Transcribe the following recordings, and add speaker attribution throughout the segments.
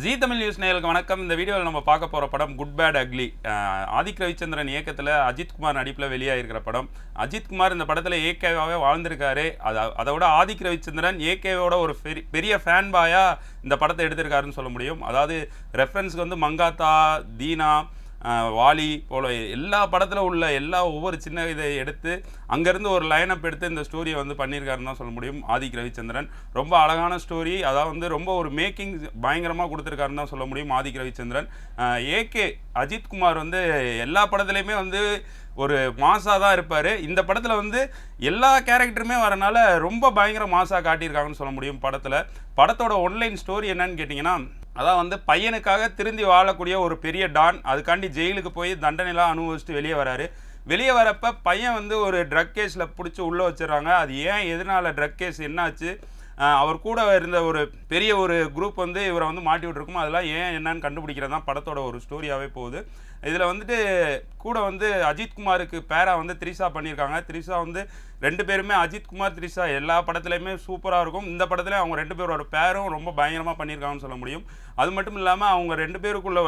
Speaker 1: ஜீ Tamil news நேயர்களுக்கு வணக்கம். இந்த வீடியோவில் நம்ம பார்க்க போகிற படம் Good Bad Ugly. Adhik Ravichandran இயக்கத்தில் அஜித்குமார் நடிப்பில் வெளியாகிருக்கிற படம். அஜித்குமார் இந்த படத்தில் ஏகேவாகவே வாழ்ந்திருக்காரு. அதை விட ஆதிக் ரவிச்சந்திரன் ஏகேவோட ஒரு பெரிய ஃபேன் பாயாக இந்த படத்தை எடுத்திருக்காருன்னு சொல்ல முடியும். அதாவது ரெஃபரன்ஸுக்கு வந்து மங்காத்தா, தீனா, வாலி போல எல்லா படத்தில் உள்ள ஒவ்வொரு சின்ன இதை எடுத்து அங்கேருந்து ஒரு லைனப் எடுத்து இந்த ஸ்டோரியை வந்து பண்ணியிருக்காருன்னு தான் சொல்ல முடியும். ஆதிக் ரவிச்சந்திரன் ரொம்ப அழகான ஸ்டோரி, அதாவது வந்து ரொம்ப ஒரு மேக்கிங் பயங்கரமாக கொடுத்துருக்காருன்னு தான் சொல்ல முடியும். ஆதிக் ரவிச்சந்திரன் ஏகே அஜித்குமார் வந்து எல்லா படத்துலையுமே வந்து ஒரு மாசாக தான் இருப்பார். இந்த படத்தில் வந்து எல்லா கேரக்டருமே வரனால ரொம்ப பயங்கர மாசாக காட்டியிருக்காங்கன்னு சொல்ல முடியும். படத்தோட ஒன்லைன் ஸ்டோரி என்னன்னு கேட்டிங்கன்னா, அதான் வந்து பையனுக்காக திருந்தி வாழக்கூடிய ஒரு பெரிய டான், அதுக்காண்டி ஜெயிலுக்கு போய் தண்டனைலாம் அனுபவிச்சுட்டு வெளியே வராரு. வெளியே வரப்போ பையன் வந்து ஒரு ட்ரக் கேஸில் பிடிச்சி உள்ளே வச்சிடறாங்க. அது ஏன், எதனால் ட்ரக் கேஸ் என்னாச்சு, அவர் கூட இருந்த ஒரு பெரிய ஒரு குரூப் வந்து இவரை வந்து மாட்டி விட்டுருக்கும், அதெல்லாம் ஏன் என்னன்னு கண்டுபிடிக்கிறது தான் படத்தோட ஒரு ஸ்டோரியாகவே போகுது. இதில் வந்துட்டு கூட வந்து அஜித்குமாருக்கு பேராக வந்து த்ரிஷா பண்ணியிருக்காங்க. த்ரிஷா வந்து ரெண்டு பேருமே அஜித்குமார் த்ரிஷா எல்லா படத்துலையுமே சூப்பராக இருக்கும். இந்த படத்தில் அவங்க ரெண்டு பேரோட பேரும் ரொம்ப பயங்கரமாக பண்ணியிருக்காங்கன்னு சொல்ல முடியும். அது மட்டும் இல்லாமல் அவங்க ரெண்டு பேருக்குள்ள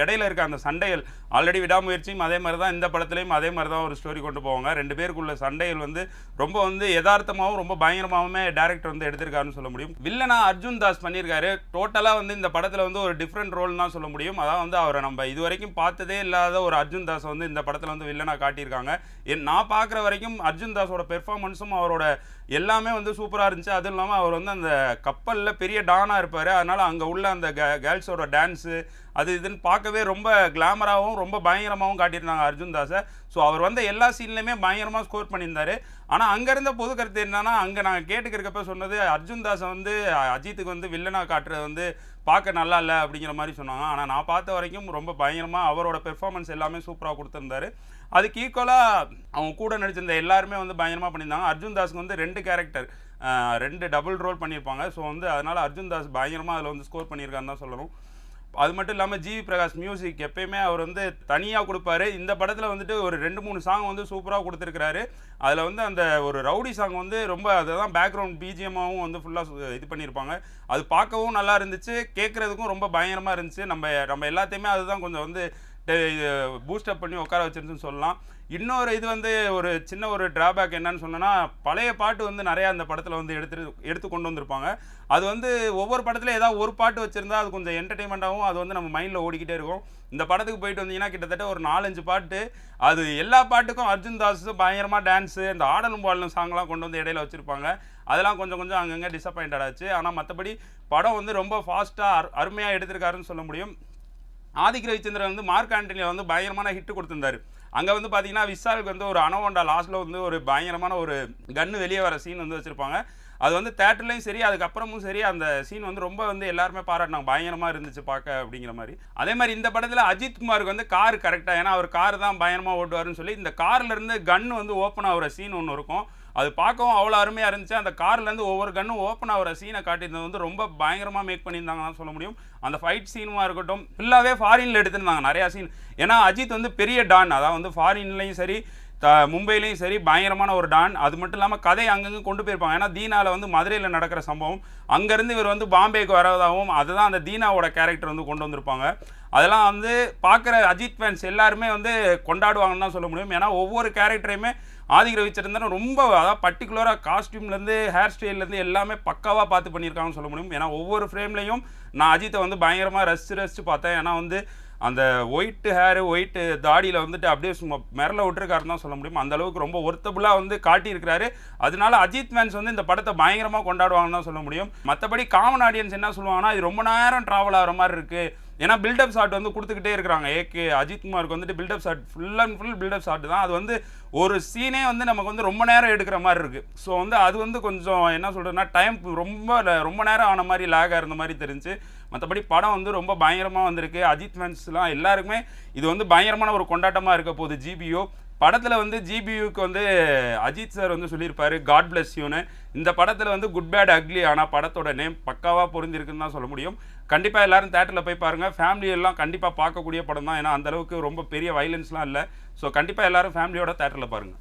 Speaker 1: இடையில இருக்க அந்த சண்டைகள், ஆல்ரெடி விடாமுயற்சியும் அதே மாதிரி தான், இந்த படத்துலையும் அதே மாதிரி தான் ஒரு ஸ்டோரி கொண்டு போவாங்க. ரெண்டு பேருக்குள்ள சண்டைகள் வந்து ரொம்ப வந்து யதார்த்தமாகவும் ரொம்ப பயங்கரமாகவுமே டேரக்டர் வந்து எடுத்திருக்காருன்னு சொல்ல முடியும். வில்லனா அர்ஜுன் தாஸ் பண்ணியிருக்காரு. டோட்டலாக வந்து இந்த படத்தில் வந்து ஒரு டிஃப்ரெண்ட் ரோல் தான் சொல்ல முடியும். அதான் வந்து அவரை நம்ம இது வரைக்கும் பார்த்ததே இல்லாத ஒரு அர்ஜுன் தாஸ் வந்து இந்த படத்தில் வந்து வில்லனா காட்டியிருக்காங்க. நான் பார்க்குற வரைக்கும் அர்ஜுன் தாஸோட பெர்ஃபார்மன்ஸும் அவரோட எல்லாமே வந்து சூப்பராக இருந்துச்சு. அதுவும் இல்லாமல் அவர் வந்து அந்த கப்பலில் பெரிய டானாக இருப்பார். அதனால் அங்கே உள்ள அந்த கேர்ள்ஸோட டான்ஸு அது இதுன்னு பார்க்கவே ரொம்ப கிளாமராகவும் ரொம்ப பயங்கரமாகவும் காட்டியிருந்தாங்க அர்ஜுன் தாஸை. ஸோ அவர் வந்து எல்லா சீன்லையுமே பயங்கரமாக ஸ்கோர் பண்ணியிருந்தார். ஆனால் அங்கே இருந்த பொது கருத்து என்னன்னா, அங்கே நாங்கள் கேட்டுக்கிறப்ப சொன்னது அர்ஜுன் தாஸை வந்து அஜித்துக்கு வந்து வில்லனாக காட்டுறது வந்து பார்க்க நல்லா இல்லை அப்படிங்கிற மாதிரி சொன்னாங்க. ஆனால் நான் பார்த்த வரைக்கும் ரொம்ப பயங்கரமாக அவரோட பெர்ஃபார்மன்ஸ் எல்லாமே சூப்பராக கொடுத்துருந்தாரு. அதுக்கு ஈக்குவலாக அவங்க கூட நடிச்சிருந்த எல்லாருமே வந்து பயங்கரமாக பண்ணியிருந்தாங்க. அர்ஜுன் தாஸுக்கு வந்து ரெண்டு கேரக்டர், ரெண்டு டபுள் ரோல் பண்ணியிருப்பாங்க. ஸோ வந்து அதனால் அர்ஜுன் தாஸ் பயங்கரமாக அதில் வந்து ஸ்கோர் பண்ணியிருக்காருன்னு தான் சொல்லணும். அது மட்டும் இல்லாமல் ஜிவி பிரகாஷ் மியூசிக் எப்பயுமே அவர் வந்து தனியாக கொடுப்பாரு. இந்த படத்தில் வந்துட்டு ஒரு 2-3 சாங் வந்து சூப்பராக கொடுத்துருக்கிறாரு. அதில் வந்து அந்த ஒரு ரவுடி சாங் வந்து ரொம்ப அதுதான் பேக்ரவுண்ட் பிஜிஎம்மாகவும் வந்து ஃபுல்லாக இது பண்ணியிருப்பாங்க. அது பார்க்கவும் நல்லா இருந்துச்சு, கேட்குறதுக்கும் ரொம்ப பயங்கரமாக இருந்துச்சு. நம்ம எல்லாத்தையுமே அதுதான் கொஞ்சம் வந்து பூஸ்டப் பண்ணி உட்கார வச்சிருந்துன்னு சொல்லலாம். இன்னொரு இது வந்து ஒரு சின்ன ஒரு டிராபேக் என்னன்னு சொன்னோன்னா, பழைய பாட்டு வந்து நிறையா அந்த படத்தில் வந்து எடுத்து கொண்டு வந்திருப்பாங்க. அது வந்து ஒவ்வொரு படத்தில் ஏதாவது ஒரு பாட்டு வச்சுருந்தா அது கொஞ்சம் என்டர்டெயின்மெண்ட்டாகவும் அது வந்து நம்ம மைண்டில் ஓடிக்கிட்டே இருக்கும். இந்த படத்துக்கு போயிட்டு வந்தீங்கன்னா கிட்டத்தட்ட ஒரு 4-5 பாட்டு, அது எல்லா பாட்டுக்கும் அர்ஜுன் தாஸ் பயங்கரமாக டான்ஸு, இந்த ஆடலும் பாடலும் சாங்லாம் கொண்டு வந்து இடையில வச்சுருப்பாங்க. அதெல்லாம் கொஞ்சம் அங்கங்கே டிசப்பாயிண்டட் ஆச்சு. ஆனால் மற்றபடி படம் வந்து ரொம்ப ஃபாஸ்ட்டாக அருமையாக எடுத்திருக்காருன்னு சொல்ல முடியும். ஆதிக் ரவிச்சந்திரன் வந்து மார்க் ஆண்டனியில் வந்து பயங்கரமான ஹிட்டு கொடுத்துருந்தாரு. அங்கே வந்து பார்த்தீங்கன்னா விஷாலுக்கு வந்து ஒரு அனோண்டா லாஸ்ட்டில் வந்து ஒரு பயங்கரமான ஒரு கன்று வெளியே வர சீன் வந்து வச்சுருப்பாங்க. அது வந்து தேட்டர்லையும் சரி அதுக்கப்புறமும் சரி அந்த சீன் வந்து ரொம்ப வந்து எல்லாருமே பாராட்டினாங்க, பயங்கரமாக இருந்துச்சு பார்க்க அப்படிங்கிற மாதிரி. அதே மாதிரி இந்த படத்தில் அஜித்குமாருக்கு வந்து கார் கரெக்டாக, ஏன்னா அவர் கார் தான் பயங்கரமாக ஓட்டுவாருன்னு சொல்லி இந்த கார்லேருந்து கன்று வந்து ஓப்பன் ஆகிற சீன் ஒன்று இருக்கும். அது பார்க்கவும் அவ்வளோ அருமையாக இருந்துச்சு. அந்த கார்லேருந்து ஒவ்வொரு கன்னும் ஓப்பன் ஆகிற சீனை காட்டியிருந்தது வந்து ரொம்ப பயங்கரமாக மேக் பண்ணியிருந்தாங்கன்னு சொல்ல முடியும். அந்த ஃபைட் சீனுமாக இருக்கட்டும் ஃபுல்லாகவே ஃபாரினில் எடுத்திருந்தாங்க நிறையா சீன். ஏன்னா அஜித் வந்து பெரிய டான், அதான் வந்து ஃபாரின்லேயும் சரி மும்பையிலையும் சரி பயங்கரமான ஒரு டான். அது மட்டும் இல்லாமல் கதை அங்கங்கே கொண்டு போயிருப்பாங்க. ஏன்னா தீனாவில் வந்து மதுரையில் நடக்கிற சம்பவம், அங்கேருந்து இவர் வந்து பாம்பேக்கு வரதாகவும் அதுதான் அந்த தீனாவோட கேரக்டர் வந்து கொண்டு வந்திருப்பாங்க. அதெல்லாம் வந்து பார்க்குற அஜித் ஃபேன்ஸ் எல்லாருமே வந்து கொண்டாடுவாங்கன்னு தான் சொல்ல முடியும். ஏன்னா ஒவ்வொரு கேரக்டரையுமே ஆதிக் ரவிச்சந்திரன் ரொம்ப அதாவது பர்டிகுலராக காஸ்டியூம்லேருந்து ஹேர் ஸ்டைல்லேருந்து எல்லாமே பக்காவாக பார்த்து பண்ணியிருக்காங்கன்னு சொல்ல முடியும். ஏன்னா ஒவ்வொரு ஃப்ரேம்லையும் நான் அஜித்தை வந்து பயங்கரமாக ரசித்து பார்த்தேன். ஏன்னா வந்து அந்த ஒயிட்டு ஹேரு ஒயிட்டு தாடியில் வந்துட்டு அப்படியே சும்மா மிரள விட்டுருக்காருன்னு தான் சொல்ல முடியும். அந்தளவுக்கு ரொம்ப ஒர்த்தபுளாக வந்து காட்டியிருக்கிறாரு. அதனால அஜித் ஃபேன்ஸ் வந்து இந்த படத்தை பயங்கரமாக கொண்டாடுவாங்கன்னு தான் சொல்ல முடியும். மற்றபடி காமன் ஆடியன்ஸ் என்ன சொல்லுவாங்கன்னா, இது ரொம்ப நேரம் ட்ராவல் ஆகிற மாதிரி இருக்குது. ஏன்னா பில்டப் ஷாட் வந்து கொடுத்துக்கிட்டே இருக்கிறாங்க. அஜித்குமாருக்கு வந்துட்டு buildup shot full and full buildup shot தான். அது வந்து ஒரு சீனே வந்து நமக்கு வந்து ரொம்ப நேரம் எடுக்கிற மாதிரி இருக்குது. ஸோ வந்து அது வந்து கொஞ்சம் என்ன சொல்கிறதுனா டைம் ரொம்ப நேரம் ஆன மாதிரி லேகாக இருந்த மாதிரி தெரிஞ்சு. மற்றபடி படம் வந்து ரொம்ப பயங்கரமாக வந்திருக்கு. அஜித் ஃபேன்ஸ்லாம் எல்லாருக்குமே இது வந்து பயங்கரமான ஒரு கொண்டாட்டமாக இருக்க போகுது. ஜிபிஓ படத்தில் வந்து ஜிபியூக்கு வந்து அஜித் சார் வந்து சொல்லியிருப்பாரு காட் பிளஸ் யூன்னு. இந்த படத்தில் வந்து குட் பேட் அக்லி, ஆனால் படத்தோட நேம் பக்காவாக பொருந்திருக்குன்னு தான் சொல்ல முடியும். கண்டிப்பாக எல்லோரும் தேட்டரில் போய் பாருங்கள். ஃபேமிலி எல்லாம் கண்டிப்பாக பார்க்கக்கூடிய படம் தான். ஏன்னா அந்தளவுக்கு ரொம்ப பெரிய வைலன்ஸ்லாம் இல்லை. ஸோ கண்டிப்பாக எல்லோரும் ஃபேமிலியோட தேட்டரில் பாருங்கள்.